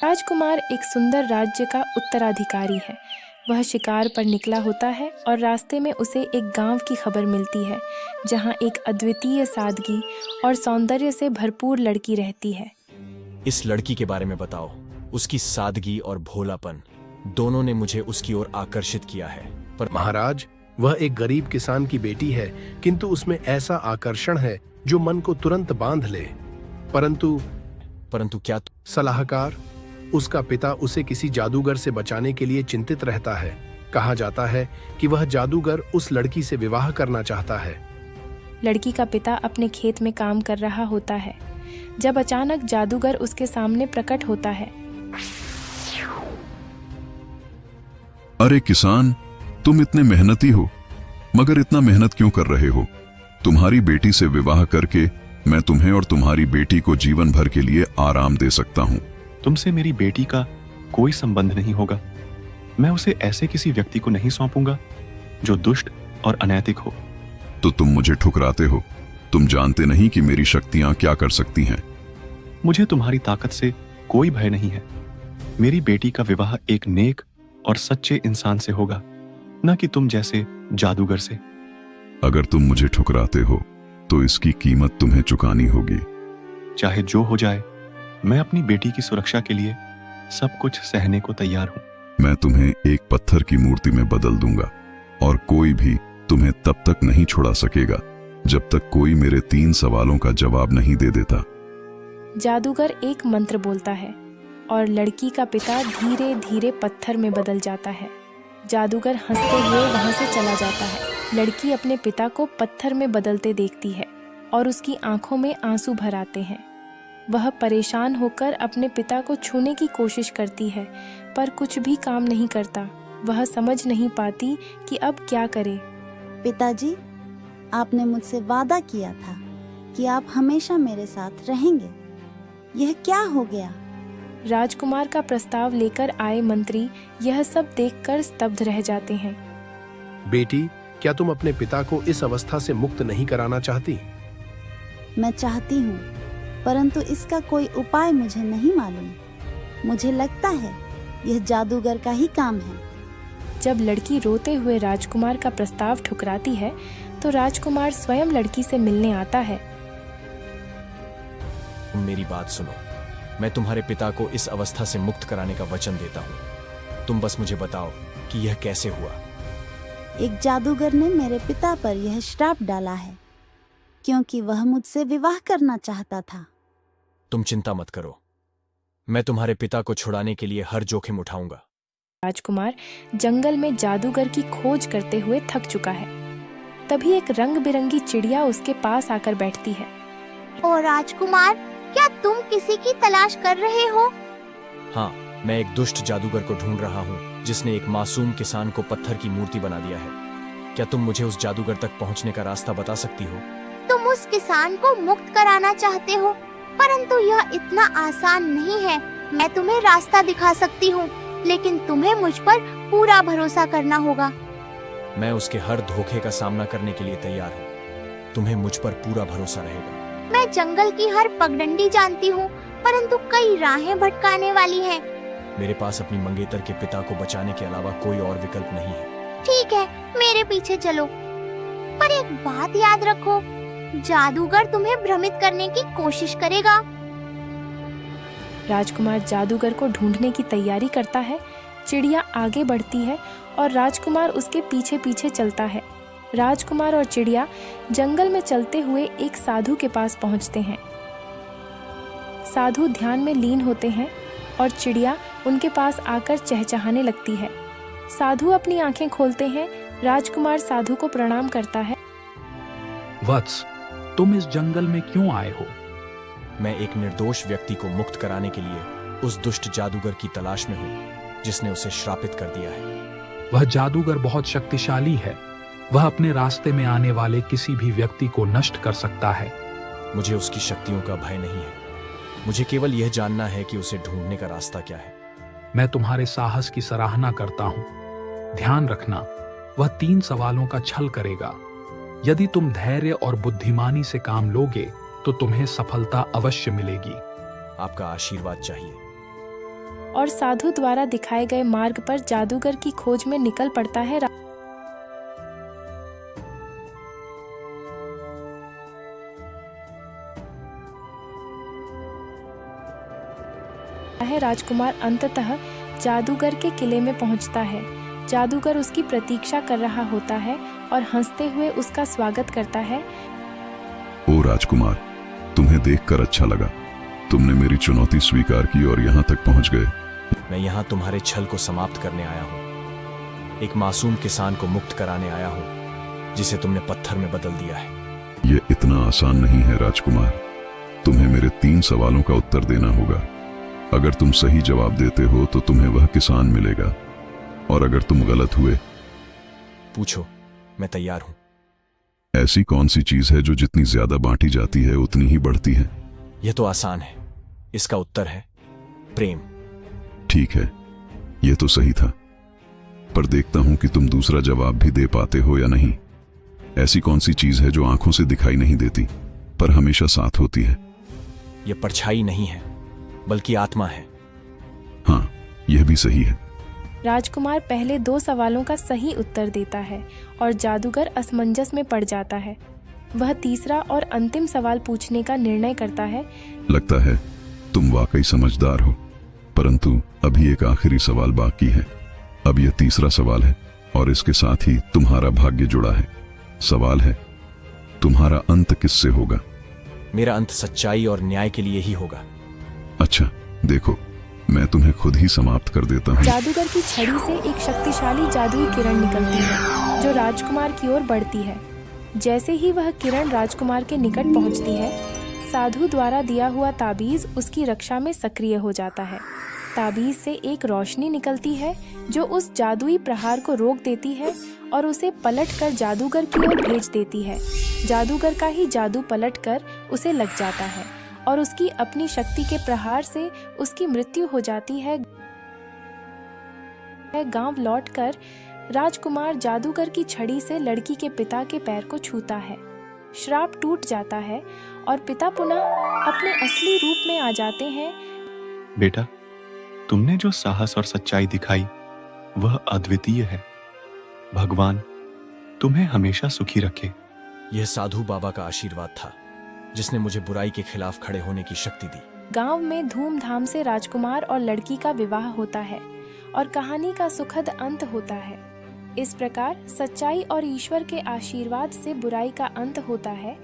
राजकुमार एक सुंदर राज्य का उत्तराधिकारी है। वह शिकार पर निकला होता है और रास्ते में उसे एक गांव की खबर मिलती है जहां एक अद्वितीय सादगी और सौंदर्य से भरपूर लड़की रहती है। इस लड़की के बारे में बताओ। उसकी सादगी और भोलापन दोनों ने मुझे उसकी ओर आकर्षित किया है। पर महाराज, वह एक गरीब किसान की बेटी है, किंतु उसमें ऐसा आकर्षण है जो मन को तुरंत बांध ले। परंतु क्या? सलाहकार, उसका पिता उसे किसी जादूगर से बचाने के लिए चिंतित रहता है। कहा जाता है कि वह जादूगर उस लड़की से विवाह करना चाहता है। लड़की का पिता अपने खेत में काम कर रहा होता है जब अचानक जादूगर उसके सामने प्रकट होता है। अरे किसान, तुम इतने मेहनती हो, मगर इतना मेहनत क्यों कर रहे हो? तुम्हारी बेटी से विवाह करके मैं तुम्हें और तुम्हारी बेटी को जीवन भर के लिए आराम दे सकता हूँ। तुमसे मेरी बेटी का कोई संबंध नहीं होगा। मैं उसे ऐसे किसी व्यक्ति को नहीं सौंपूंगा जो दुष्ट और अनैतिक हो। तो तुम मुझे ठुकराते हो। तुम जानते नहीं कि मेरी शक्तियां क्या कर सकती हैं। मुझे तुम्हारी ताकत से कोई भय नहीं है। मेरी बेटी का विवाह एक नेक और सच्चे इंसान से होगा, न कि तुम जैसे जादूगर से। अगर तुम मुझे ठुकराते हो तो इसकी कीमत तुम्हें चुकानी होगी। चाहे जो हो जाए, मैं अपनी बेटी की सुरक्षा के लिए सब कुछ सहने को तैयार हूं। मैं तुम्हें एक पत्थर की मूर्ति में बदल दूंगा और कोई भी तुम्हें तब तक नहीं छुड़ा सकेगा जब तक कोई मेरे 3 सवालों का जवाब नहीं दे देता। जादूगर एक मंत्र बोलता है और लड़की का पिता धीरे धीरे पत्थर में बदल जाता है। जादूगर हंसते हुए वहां से चला जाता है। लड़की अपने पिता को पत्थर में बदलते देखती है और उसकी आंखों में आंसू भर आते हैं। वह परेशान होकर अपने पिता को छूने की कोशिश करती है, पर कुछ भी काम नहीं करता। वह समझ नहीं पाती कि अब क्या करे। पिताजी, आपने मुझसे वादा किया था कि आप हमेशा मेरे साथ रहेंगे। यह क्या हो गया? राजकुमार का प्रस्ताव लेकर आए मंत्री यह सब देखकर स्तब्ध रह जाते हैं। बेटी, क्या तुम अपने पिता को इस अवस्था से मुक्त नहीं कराना चाहती? मैं चाहती हूँ, परंतु इसका कोई उपाय मुझे नहीं मालूम। मुझे लगता है यह जादूगर का ही काम है। जब लड़की रोते हुए राजकुमार का प्रस्ताव ठुकराती है तो राजकुमार स्वयं लड़की से मिलने आता है। मेरी बात सुनो। मैं तुम्हारे पिता को इस अवस्था से मुक्त कराने का वचन देता हूँ। तुम बस मुझे बताओ कि यह कैसे हुआ। एक जादूगर ने मेरे पिता पर यह श्राप डाला है क्योंकि वह मुझसे विवाह करना चाहता था। तुम चिंता मत करो, मैं तुम्हारे पिता को छुड़ाने के लिए हर जोखिम उठाऊंगा। राजकुमार जंगल में जादूगर की खोज करते हुए थक चुका है। तभी एक रंग बिरंगी चिड़िया उसके पास आकर बैठती है। ओ राजकुमार, क्या तुम किसी की तलाश कर रहे हो? हाँ, मैं एक दुष्ट जादूगर को ढूंढ रहा हूँ जिसने एक मासूम किसान को पत्थर की मूर्ति बना दिया है। क्या तुम मुझे उस जादूगर तक पहुँचने का रास्ता बता सकती हो? तुम उस किसान को मुक्त कराना चाहते हो, परंतु यह इतना आसान नहीं है। मैं तुम्हें रास्ता दिखा सकती हूँ, लेकिन तुम्हें मुझ पर पूरा भरोसा करना होगा। मैं उसके हर धोखे का सामना करने के लिए तैयार हूँ। तुम्हें मुझ पर पूरा भरोसा रहेगा। मैं जंगल की हर पगडंडी जानती हूँ, परंतु कई राहें भटकाने वाली हैं। मेरे पास अपनी मंगेतर के पिता को बचाने के अलावा कोई और विकल्प नहीं है। ठीक है, मेरे पीछे चलो, पर एक बात याद रखो, जादूगर तुम्हें भ्रमित करने की कोशिश करेगा। राजकुमार जादूगर को ढूंढने की तैयारी करता है। चिड़िया आगे बढ़ती है और राजकुमार उसके पीछे पीछे चलता है। राजकुमार और चिड़िया जंगल में चलते हुए एक साधु के पास पहुंचते हैं। साधु ध्यान में लीन होते हैं और चिड़िया उनके पास आकर चहचहाने लगती है। साधु अपनी आंखें खोलते हैं। राजकुमार साधु को प्रणाम करता है। वत्स, तुम इस जंगल में क्यों आए हो? मैं एक निर्दोष व्यक्ति को मुक्त कराने के लिए उस दुष्ट जादूगर की तलाश में हूँ जिसने उसे श्रापित कर दिया है। वह जादूगर बहुत शक्तिशाली है। वह अपने रास्ते में आने वाले किसी भी व्यक्ति को नष्ट कर सकता है। मुझे उसकी शक्तियों का भय नहीं है। मुझे केवल यह जानना है कि उसे ढूंढने का रास्ता क्या है। मैं तुम्हारे साहस की सराहना करता हूँ। ध्यान रखना, वह 3 सवालों का छल करेगा। यदि तुम धैर्य और बुद्धिमानी से काम लोगे तो तुम्हें सफलता अवश्य मिलेगी। आपका आशीर्वाद चाहिए। और साधु द्वारा दिखाए गए मार्ग पर जादूगर की खोज में निकल पड़ता है। राजकुमार अंततः जादूगर के किले में पहुंचता है। जादूगर उसकी प्रतीक्षा कर रहा होता है और हंसते हुए उसका स्वागत करता है। ओ राजकुमार, तुम्हें देखकर अच्छा लगा। तुमने मेरी चुनौती स्वीकार की और यहाँ तक पहुँच गए। मैं यहाँ तुम्हारे छल को समाप्त करने आया हूँ। एक मासूम किसान को मुक्त कराने आया हूँ, जिसे तुमने पत्थर में बदल दिया है। ये इतना आसान नहीं है राजकुमार। तुम्हें मेरे 3 सवालों का उत्तर देना होगा। अगर तुम सही जवाब देते हो तो तुम्हें वह किसान मिलेगा, और अगर तुम गलत हुए। पूछो, मैं तैयार हूँ। ऐसी कौन सी चीज है जो जितनी ज्यादा बांटी जाती है उतनी ही बढ़ती है? यह तो आसान है। इसका उत्तर है प्रेम। ठीक है, यह तो सही था, पर देखता हूं कि तुम दूसरा जवाब भी दे पाते हो या नहीं। ऐसी कौन सी चीज है जो आंखों से दिखाई नहीं देती पर हमेशा साथ होती है? यह परछाई नहीं है, बल्कि आत्मा है। हाँ, यह भी सही है। राजकुमार पहले 2 सवालों का सही उत्तर देता है और जादूगर असमंजस में पड़ जाता है। वह तीसरा और अंतिम सवाल पूछने का निर्णय करता है। लगता है तुम वाकई समझदार हो, परंतु अभी एक आखिरी सवाल बाकी है। अब यह तीसरा सवाल है और इसके साथ ही तुम्हारा भाग्य जुड़ा है। सवाल है, तुम्हारा अंत किससे होगा? मेरा अंत सच्चाई और न्याय के लिए ही होगा। अच्छा, देखो, मैं तुम्हें खुद ही समाप्त कर देता हूँ। जादूगर की छड़ी से एक शक्तिशाली जादुई किरण निकलती है, जो राजकुमार की ओर बढ़ती है। जैसे ही वह किरण राजकुमार के निकट पहुंचती है, साधु द्वारा दिया हुआ ताबीज उसकी रक्षा में सक्रिय हो जाता है। ताबीज से एक रोशनी निकलती है जो उस जादुई प्रहार को रोक देती है और उसे पलटकर जादूगर की ओर भेज देती है। जादूगर का ही जादू पलटकर उसे लग जाता है और उसकी अपनी शक्ति के प्रहार से उसकी मृत्यु हो जाती है। गांव लौटकर राजकुमार जादूगर की छड़ी से लड़की के पिता के पैर को छूता है। श्राप टूट जाता है और पिता पुनः अपने असली रूप में आ जाते हैं। बेटा, तुमने जो साहस और सच्चाई दिखाई वह अद्वितीय है। भगवान तुम्हें हमेशा सुखी रखे। यह साधु बाबा का आशीर्वाद था, जिसने मुझे बुराई के खिलाफ खड़े होने की शक्ति दी। गांव में धूमधाम से राजकुमार और लड़की का विवाह होता है और कहानी का सुखद अंत होता है। इस प्रकार सच्चाई और ईश्वर के आशीर्वाद से बुराई का अंत होता है